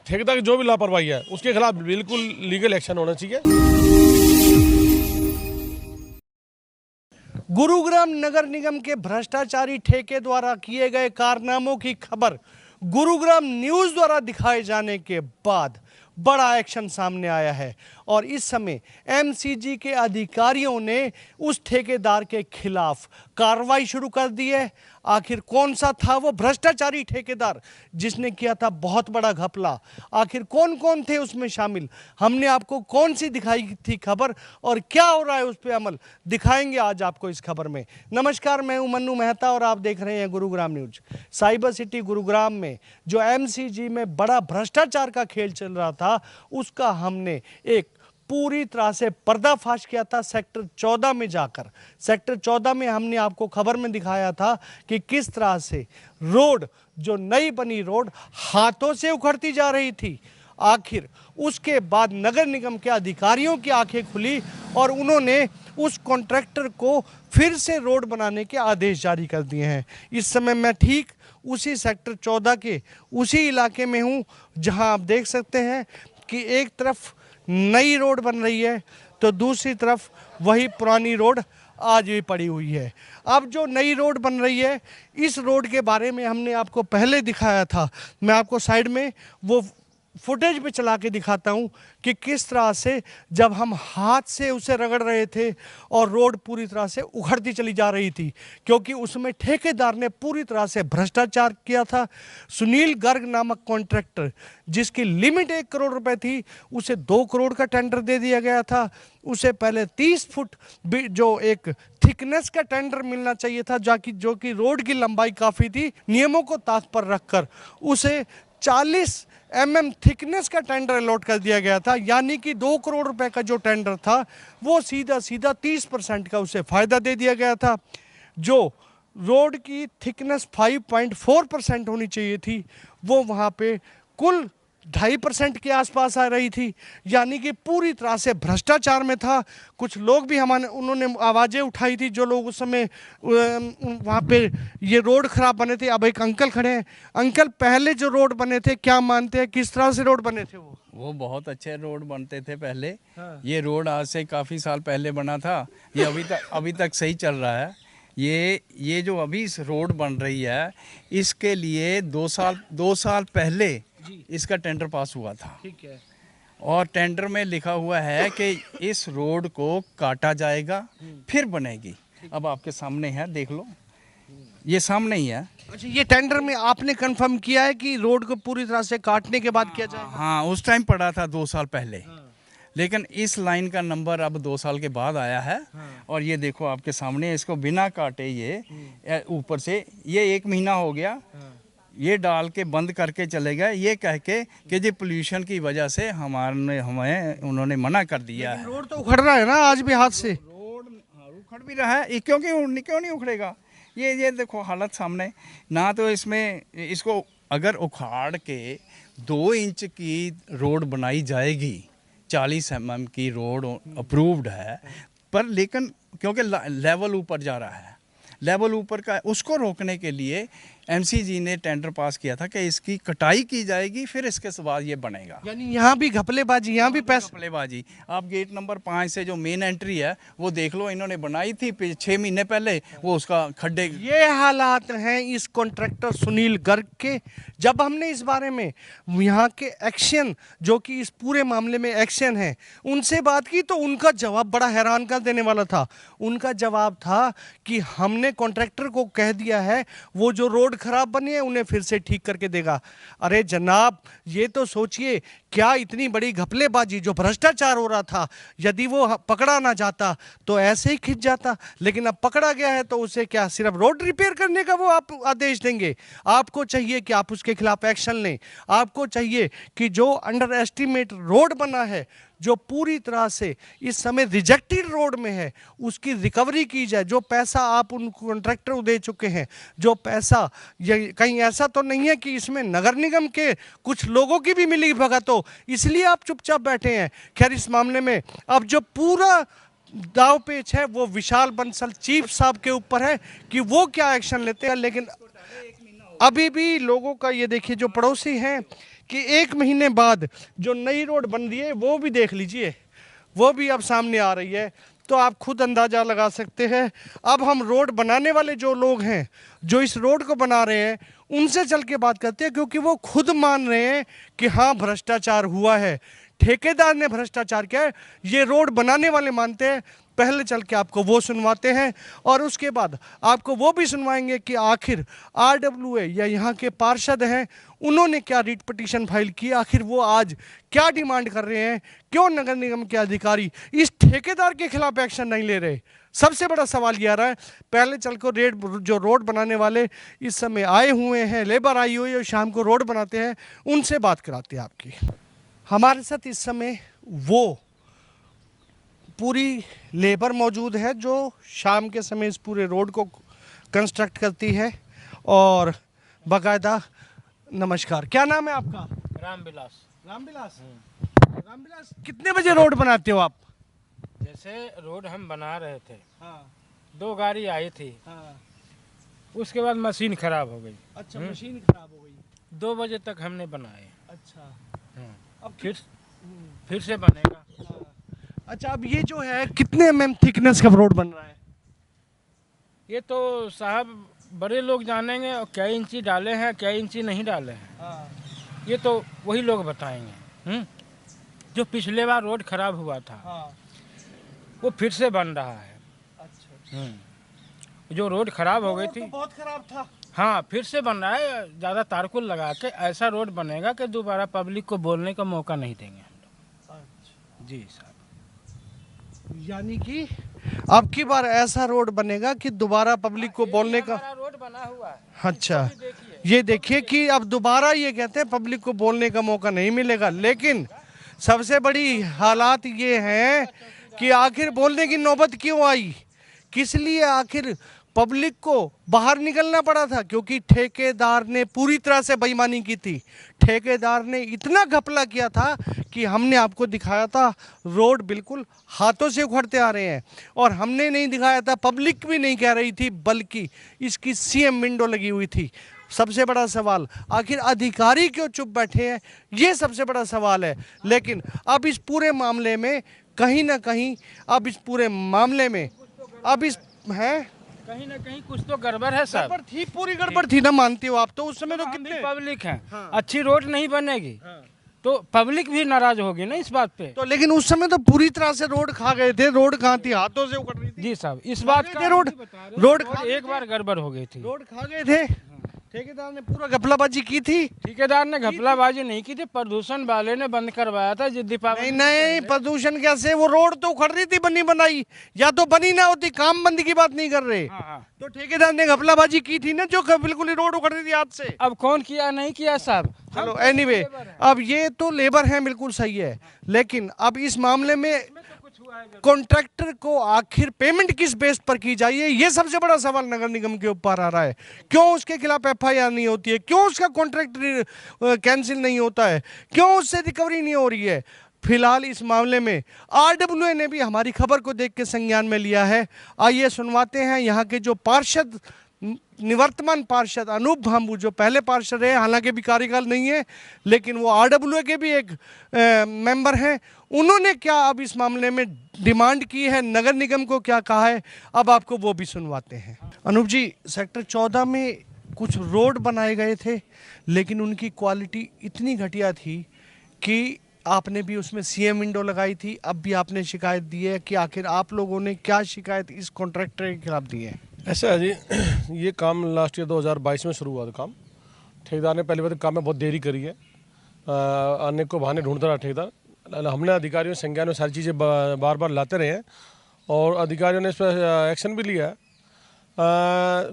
ठेकेदार की जो भी लापरवाही है उसके खिलाफ बिल्कुल लीगल एक्शन होना चाहिए। गुरुग्राम नगर निगम के भ्रष्टाचारी ठेके द्वारा किए गए कारनामों की खबर गुरुग्राम न्यूज़ द्वारा दिखाए जाने के बाद बड़ा एक्शन सामने आया है और इस समय एमसीजी के अधिकारियों ने उस ठेकेदार के खिलाफ कार्रवाई शुरू कर दी है। आखिर कौन सा था वो भ्रष्टाचारी ठेकेदार जिसने किया था बहुत बड़ा घपला? आखिर कौन कौन थे उसमें शामिल? हमने आपको कौन सी दिखाई थी खबर और क्या हो रहा है उस पर अमल दिखाएंगे आज आपको इस खबर में। नमस्कार, मैं हूं मन्नू मेहता और आप देख रहे हैं Gurugram news. Cyber city Gurugram में जो एमसीजी में बड़ा भ्रष्टाचार का खेल चल रहा था उसका हमने एक पूरी तरह से पर्दाफाश किया था सेक्टर 14 में जाकर। सेक्टर 14 में हमने आपको खबर में दिखाया था कि किस तरह से रोड, जो नई बनी रोड, हाथों से उखड़ती जा रही थी। आखिर उसके बाद नगर निगम के अधिकारियों की आंखें खुली और उन्होंने उस कॉन्ट्रैक्टर को फिर से रोड बनाने के आदेश जारी कर दिए हैं। इस समय मैं ठीक उसी सेक्टर 14 के उसी इलाके में हूं जहां आप देख सकते हैं कि एक तरफ नई रोड बन रही है तो दूसरी तरफ वही पुरानी रोड आज भी पड़ी हुई है। अब जो नई रोड बन रही है, इस रोड के बारे में हमने आपको पहले दिखाया था। मैं आपको साइड में वो फुटेज पे चला के दिखाता हूँ कि किस तरह से जब हम हाथ से उसे रगड़ रहे थे और रोड पूरी तरह से उखड़ती चली जा रही थी, क्योंकि उसमें ठेकेदार ने पूरी तरह से भ्रष्टाचार किया था। सुनील गर्ग नामक कॉन्ट्रैक्टर, जिसकी लिमिट 1 करोड़ रुपए थी, उसे 2 करोड़ का टेंडर दे दिया गया था। उसे पहले 30 फुट जो एक थिकनेस का टेंडर मिलना चाहिए था, जो कि रोड की लंबाई काफ़ी थी, नियमों को ताक पर रखकर उसे 40 थिकनेस का टेंडर अलॉट कर दिया गया था। यानी कि 2 करोड़ रुपए का जो टेंडर था वो सीधा सीधा 30% का उसे फ़ायदा दे दिया गया था। जो रोड की थिकनेस 5.4% होनी चाहिए थी वो वहाँ पे कुल 2.5% के आसपास आ रही थी। यानी कि पूरी तरह से भ्रष्टाचार में था। कुछ लोग भी उन्होंने आवाज़ें उठाई थी, जो लोग उस समय वहाँ पे ये रोड ख़राब बने थे। अब एक अंकल खड़े हैं। अंकल, पहले जो रोड बने थे क्या मानते हैं, किस तरह से रोड बने थे? वो बहुत अच्छे रोड बनते थे पहले। हाँ। ये रोड आज से काफ़ी साल पहले बना था। ये अभी तक सही चल रहा है। ये जो अभी इस रोड बन रही है, इसके लिए 2 साल पहले इसका टेंडर पास हुआ था। ठीक है। और टेंडर में लिखा हुआ है कि इस रोड को काटा जाएगा फिर बनेगी। अब आपके सामने है, देख लो, ये सामने ही है। अच्छा, ये टेंडर में आपने कंफर्म किया है कि रोड को पूरी तरह से काटने के बाद किया जाएगा? हाँ, उस टाइम पड़ा था 2 साल पहले। लेकिन इस लाइन का नंबर अब 2 साल के बाद आया है। और ये देखो आपके सामने, इसको बिना काटे ये ऊपर से ये 1 महीना हो गया, ये डाल के बंद करके चले गए, ये कह के कि जी पोल्यूशन की वजह से हमें उन्होंने मना कर दिया है। रोड तो उखड़ रहा है ना आज भी हाथ से? रोड उखड़ भी रहा है, क्यों नहीं उखड़ेगा? ये देखो हालत सामने ना। तो इसमें इसको अगर उखाड़ के 2 इंच की रोड बनाई जाएगी, 40 mm की रोड अप्रूव्ड है, पर लेकिन क्योंकि लेवल ऊपर जा रहा है, लेवल ऊपर का, उसको रोकने के लिए एमसीजी ने टेंडर पास किया था कि इसकी कटाई की जाएगी, फिर इसके बाद ये बनेगा। यानी यहाँ भी घपलेबाजी, यहाँ भी पैसा। घपलेबाजी। आप गेट नंबर 5 से जो मेन एंट्री है वो देख लो, इन्होंने बनाई थी 6 महीने पहले, वो उसका खड्डे। ये हालात हैं इस कॉन्ट्रैक्टर सुनील गर्ग के। जब हमने इस बारे में यहाँ के एक्शन, जो कि इस पूरे मामले में एक्शन है, उनसे बात की तो उनका जवाब बड़ा हैरान कर देने वाला था। उनका जवाब था कि हमने कॉन्ट्रैक्टर को कह दिया है वो जो रोड खराब बनी है उन्हें फिर से ठीक करके देगा। अरे जनाब, ये तो सोचिए, क्या इतनी बड़ी घपलेबाजी, जो भ्रष्टाचार हो रहा था, यदि वो पकड़ा ना जाता तो ऐसे ही खिंच जाता। लेकिन अब पकड़ा गया है तो उसे क्या सिर्फ रोड रिपेयर करने का वो आप आदेश देंगे? आपको चाहिए कि आप उसके खिलाफ एक्शन लें। आपको चाहिए कि जो अंडर एस्टिमेट रोड बना है, जो पूरी तरह से इस समय रिजेक्टेड रोड में है, उसकी रिकवरी की जाए। जो पैसा आप उन कॉन्ट्रैक्टर को दे चुके हैं, जो पैसा, ये कहीं ऐसा तो नहीं है कि इसमें नगर निगम के कुछ लोगों की भी मिली भगत हो, इसलिए आप चुपचाप बैठे हैं? खैर, इस मामले में अब जो पूरा दाव पेच है वो विशाल बंसल चीफ साहब के ऊपर है कि वो क्या एक्शन लेते हैं। लेकिन अभी भी लोगों का ये देखिए, जो पड़ोसी हैं, कि 1 महीने बाद जो नई रोड बन रही है वो भी देख लीजिए, वो भी अब सामने आ रही है। तो आप खुद अंदाज़ा लगा सकते हैं। अब हम रोड बनाने वाले जो लोग हैं, जो इस रोड को बना रहे हैं, उनसे चल के बात करते हैं, क्योंकि वो खुद मान रहे हैं कि हाँ भ्रष्टाचार हुआ है, ठेकेदार ने भ्रष्टाचार किया है। ये रोड बनाने वाले मानते हैं। पहले चल के आपको वो सुनवाते हैं और उसके बाद आपको वो भी सुनवाएंगे कि आखिर आरडब्ल्यूए या यहाँ के पार्षद हैं, उन्होंने क्या रिट पिटीशन फाइल की, आखिर वो आज क्या डिमांड कर रहे हैं, क्यों नगर निगम के अधिकारी इस ठेकेदार के खिलाफ एक्शन नहीं ले रहे। सबसे बड़ा सवाल ये आ रहा है। पहले चल को जो रोड बनाने वाले इस समय आए हुए हैं, लेबर आई हुई है, शाम को रोड बनाते हैं, उनसे बात कराते हैं आपकी। हमारे साथ इस समय वो पूरी लेबर मौजूद है जो शाम के समय इस पूरे रोड को कंस्ट्रक्ट करती है। और बाकायदा नमस्कार, क्या नाम है आपका? रामविलास। रामविलास। रामविलास, कितने बजे रोड बनाते हो आप? जैसे रोड हम बना रहे थे, हाँ 2 गाड़ी आई थी, हाँ। उसके बाद मशीन खराब हो गई। अच्छा, मशीन खराब हो गई। 2 बजे तक हमने बनाए। अच्छा, हाँ, अब फिर से बनेगा। हाँ। अच्छा, अब ये जो है कितने mm थिकनेस का रोड बन रहा है? ये तो साहब बड़े लोग जानेंगे, और क्या इंची डाले हैं क्या इंची नहीं डाले हैं, हाँ। ये तो वही लोग बताएंगे। जो पिछले बार रोड खराब हुआ था, हाँ। वो फिर से बन रहा है। अच्छा, जो रोड खराब हो गई रोड तो थी, बहुत खराब था। हाँ फिर से बन रहा है। ज़्यादा तारकुल लगा के ऐसा रोड बनेगा कि दोबारा पब्लिक को बोलने का मौका नहीं देंगे हम लोग। अच्छा, जी साहब। यानी कि अब की बार ऐसा रोड बनेगा कि दोबारा पब्लिक को बोलने का। हमारा रोड बना हुआ है। अच्छा, ये देखिए कि अब दोबारा ये कहते हैं पब्लिक को बोलने का मौका नहीं मिलेगा। लेकिन सबसे बड़ी हालात ये हैं कि आखिर बोलने की नौबत क्यों आई, किस लिए आखिर पब्लिक को बाहर निकलना पड़ा था? क्योंकि ठेकेदार ने पूरी तरह से बेईमानी की थी। ठेकेदार ने इतना घपला किया था कि हमने आपको दिखाया था रोड बिल्कुल हाथों से उखड़ते आ रहे हैं। और हमने नहीं दिखाया था, पब्लिक भी नहीं कह रही थी, बल्कि इसकी सीएम विंडो लगी हुई थी। सबसे बड़ा सवाल, आखिर अधिकारी क्यों चुप बैठे हैं, ये सबसे बड़ा सवाल है। लेकिन अब इस पूरे मामले में कहीं ना कहीं, अब इस पूरे मामले में अब इस है कहीं ना कहीं कुछ तो गड़बड़ है सर। गड़बड़ थी, पूरी गड़बड़ थी ना, मानते हो आप? तो उस समय तो कितने पब्लिक है। हाँ। अच्छी रोड नहीं बनेगी तो पब्लिक भी नाराज होगी ना इस बात पे। तो लेकिन उस समय तो पूरी तरह से रोड खा गए थे। रोड कहाँ थी, हाथों से उखड़ रही थी। जी साहब, इस बात का रोड रोड एक बार गड़बड़ हो गई थी। रोड खा गए थे। ठेकेदार ने पूरा घपलाबाजी की थी। ठेकेदार ने घपलाबाजी नहीं की थी, प्रदूषण वाले ने बंद करवाया था। जो दीपावली नहीं, प्रदूषण कैसे? वो रोड तो उखड़ रही थी बनी बनाई, या तो बनी ना होती, काम बंदी की बात नहीं कर रहे। हाँ। तो ठेकेदार ने घपलाबाजी की थी ना, जो बिल्कुल ही रोड उखड़ रही थी हाथ से। अब कौन किया नहीं किया साहब। चलो एनीवे, अब ये तो लेबर है, बिल्कुल सही है। लेकिन अब इस मामले में कॉन्ट्रैक्टर को आखिर पेमेंट किस बेस पर की जाए, ये सबसे बड़ा सवाल नगर निगम के ऊपर आ रहा है। क्यों उसके खिलाफ एफआईआर नहीं होती है, क्यों उसका कॉन्ट्रैक्ट कैंसिल नहीं होता है, क्यों उससे रिकवरी नहीं हो रही है? फिलहाल इस मामले में आरडब्ल्यूए ने भी हमारी खबर को देख के संज्ञान में लिया है। आइए सुनवाते हैं यहाँ के जो पार्षद, निवर्तमान पार्षद अनूप भांबू, जो पहले पार्षद है, हालांकि भी कार्यकाल नहीं है, लेकिन वो आरडब्ल्यूए के भी एक मेंबर हैं। उन्होंने क्या अब इस मामले में डिमांड की है, नगर निगम को क्या कहा है, अब आपको वो भी सुनवाते हैं। अनूप जी, सेक्टर 14 में कुछ रोड बनाए गए थे, लेकिन उनकी क्वालिटी इतनी घटिया थी कि आपने भी उसमें सीएम विंडो लगाई थी। अब भी आपने शिकायत दी है कि आखिर आप लोगों ने क्या शिकायत इस कॉन्ट्रैक्टर के खिलाफ दी है? ऐसा है जी, ये काम लास्ट ईयर 2022 में शुरू हुआ था काम। ठेकेदार ने पहली बार काम में बहुत देरी करी है, अनेक को बहाने ढूंढता रहा ठेकेदार। हमने अधिकारियों संज्ञान में सारी चीज़ें बार बार लाते रहे हैं और अधिकारियों ने इस पर एक्शन भी लिया है।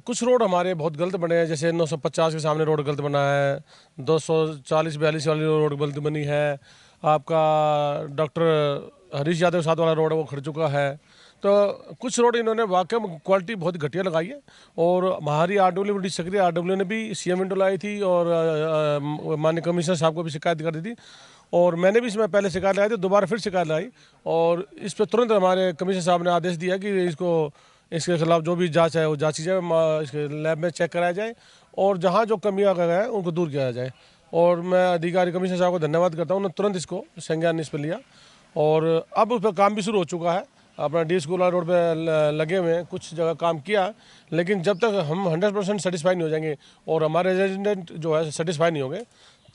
कुछ रोड हमारे बहुत गलत बने हैं, जैसे 950 के सामने रोड गलत बना है, 240-42 वाली रोड गलत बनी है, आपका डॉक्टर हरीश यादव के साथ वाला रोड है वो खड़ चुका है। तो कुछ रोड इन्होंने वाकई में क्वालिटी बहुत घटिया लगाई है। और हमारी आरडब्ल्यू बड़ी सक्रिय आरडब्ल्यू ने भी सीएम विंडो लाई थी और माननीय कमिश्नर साहब को भी शिकायत कर दी थी, और मैंने भी इसमें पहले शिकायत लगाई थी, दोबारा फिर शिकायत लाई, और इस पर तुरंत हमारे कमिश्नर साहब ने आदेश दिया कि इसके खिलाफ जो भी जाँच है वो जाँची जाए, इसके लैब में चेक कराया जाए और जहाँ जो कमियाँ हैं उनको दूर किया जाए। और मैं अधिकारी कमिश्नर साहब को धन्यवाद करता हूँ, उन्होंने तुरंत इसको संज्ञान इस पर लिया और अब उस पर काम भी शुरू हो चुका है। अपना डी स्कूल रोड पे लगे हुए हैं, कुछ जगह काम किया, लेकिन जब तक हम 100% सेटिस्फाई नहीं हो जाएंगे और हमारे रेजिडेंट जो है सेटिस्फाई नहीं होंगे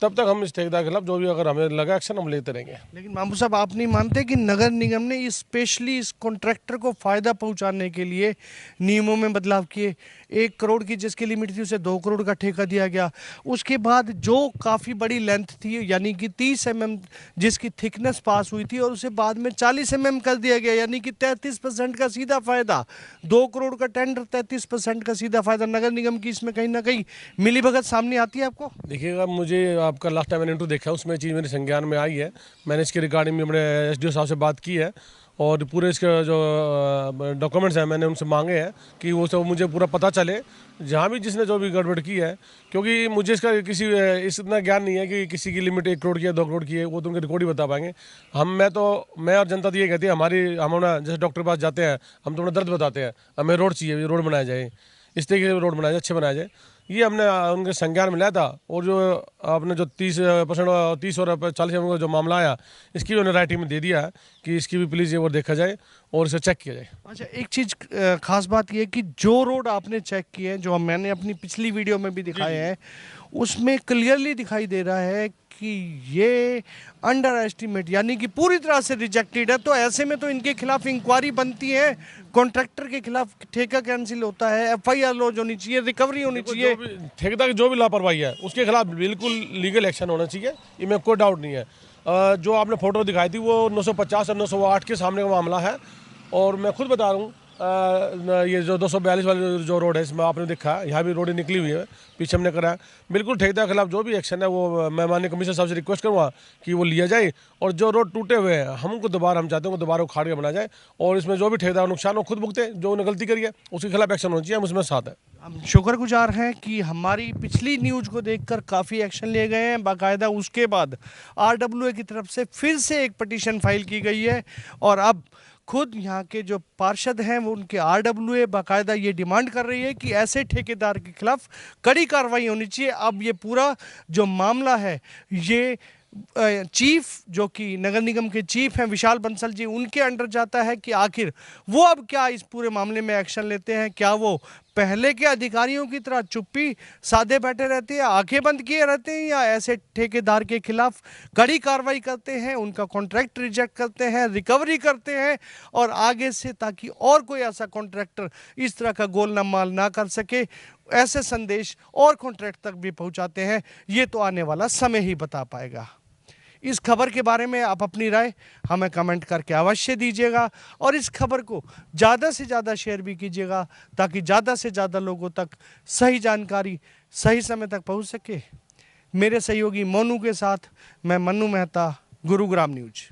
तब तक हम इस ठेकेदार के खिलाफ जो भी अगर हमें लगा एक्शन हम लेते रहेंगे। लेकिन मामू साहब, आप नहीं मानते कि नगर निगम ने स्पेशली इस कॉन्ट्रैक्टर को फायदा पहुंचाने के लिए नियमों में बदलाव किए? 1 करोड़ की जिसकी लिमिट थी उसे 2 करोड़ का ठेका दिया गया। उसके बाद जो काफ़ी बड़ी लेंथ थी यानी कि 30 mm जिसकी थिकनेस पास हुई थी और उसे बाद में 40 mm कर दिया गया, यानी कि 33% का सीधा फायदा। 2 करोड़ का टेंडर, 33% का सीधा फायदा। नगर निगम की इसमें कहीं ना कहीं मिलीभगत सामने आती है आपको? देखिएगा, मुझे आपका लास्ट टाइम मैंने इंटरव्यू देखा, उसमें चीज़ मेरे संज्ञान में आई है। मैंने इसके रिगार्डिंग में अपने एसडीओ साहब से बात की है और पूरे इसके जो डॉक्यूमेंट्स हैं मैंने उनसे मांगे हैं कि वो सब मुझे पूरा पता चले, जहाँ भी जिसने जो भी गड़बड़ की है। क्योंकि मुझे इसका इस इतना ज्ञान नहीं है कि किसी की लिमिट 1 करोड़ की है, 2 करोड़ की है, वो तो उनके रिकॉर्ड ही बता पाएंगे। मैं और जनता तो ये कहती है, हम अपना जैसे डॉक्टर के पास जाते हैं, हम तो अपना दर्द बताते हैं, हमें रोड चाहिए, रोड बनाया जाए, इस तरीके से रोड बनाया जाए, अच्छे बनाया जाए। ये हमने उनके संज्ञान में लाया था और जो आपने जो 30% 30 और 40 का जो मामला आया, इसकी उन्होंने राइटिंग में दे दिया है कि इसकी भी प्लीज़ ये वो देखा जाए और इसे चेक किया जाए। अच्छा, एक चीज़ खास बात ये है कि जो रोड आपने चेक किए हैं, जो मैंने अपनी पिछली वीडियो में भी दिखाए हैं, उसमें क्लियरली दिखाई दे रहा है कि ये अंडर एस्टिमेट यानी कि पूरी तरह से रिजेक्टेड है। तो ऐसे में तो इनके खिलाफ इंक्वायरी बनती है, कॉन्ट्रैक्टर के खिलाफ ठेका कैंसिल होता है, FIR लॉन्च होनी चाहिए, रिकवरी होनी चाहिए। ठेकेदार की जो भी लापरवाही है उसके खिलाफ बिल्कुल लीगल एक्शन होना चाहिए, इसमें कोई डाउट नहीं है। जो आपने फोटो दिखाई थी वो 950 और 908 के सामने का मामला है और मैं खुद बता रहा हूँ, ये जो 242 वाली जो रोड है इसमें आपने देखा यहाँ भी रोड निकली हुई है, पीछे हमने करा है। बिल्कुल ठेकेदार के खिलाफ जो भी एक्शन है वो मैं माननीय कमिश्नर साहब से रिक्वेस्ट करूँगा कि वो लिया जाए और जो रोड टूटे हुए हैं हमको दोबारा, हम चाहते हैं दोबारा उखाड़ के बनाया जाए और इसमें जो भी ठेकेदार नुकसान हो खुद भुगते, जो उन्हें गलती करी है उसके खिलाफ एक्शन होना चाहिए, हम उसमें साथ हैं। हम शुक्रगुजार हैं कि हमारी पिछली न्यूज़ को देखकर काफ़ी एक्शन लिए गए हैं। बाकायदा उसके बाद RWA की तरफ से फिर से एक पटिशन फाइल की गई है और अब खुद यहाँ के जो पार्षद हैं वो उनके RWA बाकायदा ये डिमांड कर रही है कि ऐसे ठेकेदार के खिलाफ कड़ी कार्रवाई होनी चाहिए। अब ये पूरा जो मामला है ये चीफ, जो कि नगर निगम के चीफ हैं विशाल बंसल जी, उनके अंडर जाता है कि आखिर वो अब क्या इस पूरे मामले में एक्शन लेते हैं। क्या वो पहले के अधिकारियों की तरह चुप्पी साधे बैठे रहते हैं, आंखें बंद किए रहते हैं, या ऐसे ठेकेदार के खिलाफ कड़ी कार्रवाई करते हैं, उनका कॉन्ट्रैक्ट रिजेक्ट करते हैं, रिकवरी करते हैं और आगे से ताकि और कोई ऐसा कॉन्ट्रैक्टर इस तरह का गोलमाल माल ना कर सके, ऐसे संदेश और कॉन्ट्रैक्ट तक भी पहुंचाते हैं। ये तो आने वाला समय ही बता पाएगा। इस खबर के बारे में आप अपनी राय हमें कमेंट करके अवश्य दीजिएगा और इस खबर को ज़्यादा से ज़्यादा शेयर भी कीजिएगा ताकि ज़्यादा से ज़्यादा लोगों तक सही जानकारी सही समय तक पहुंच सके। मेरे सहयोगी मोनू के साथ मैं मन्नू मेहता, गुरुग्राम न्यूज़।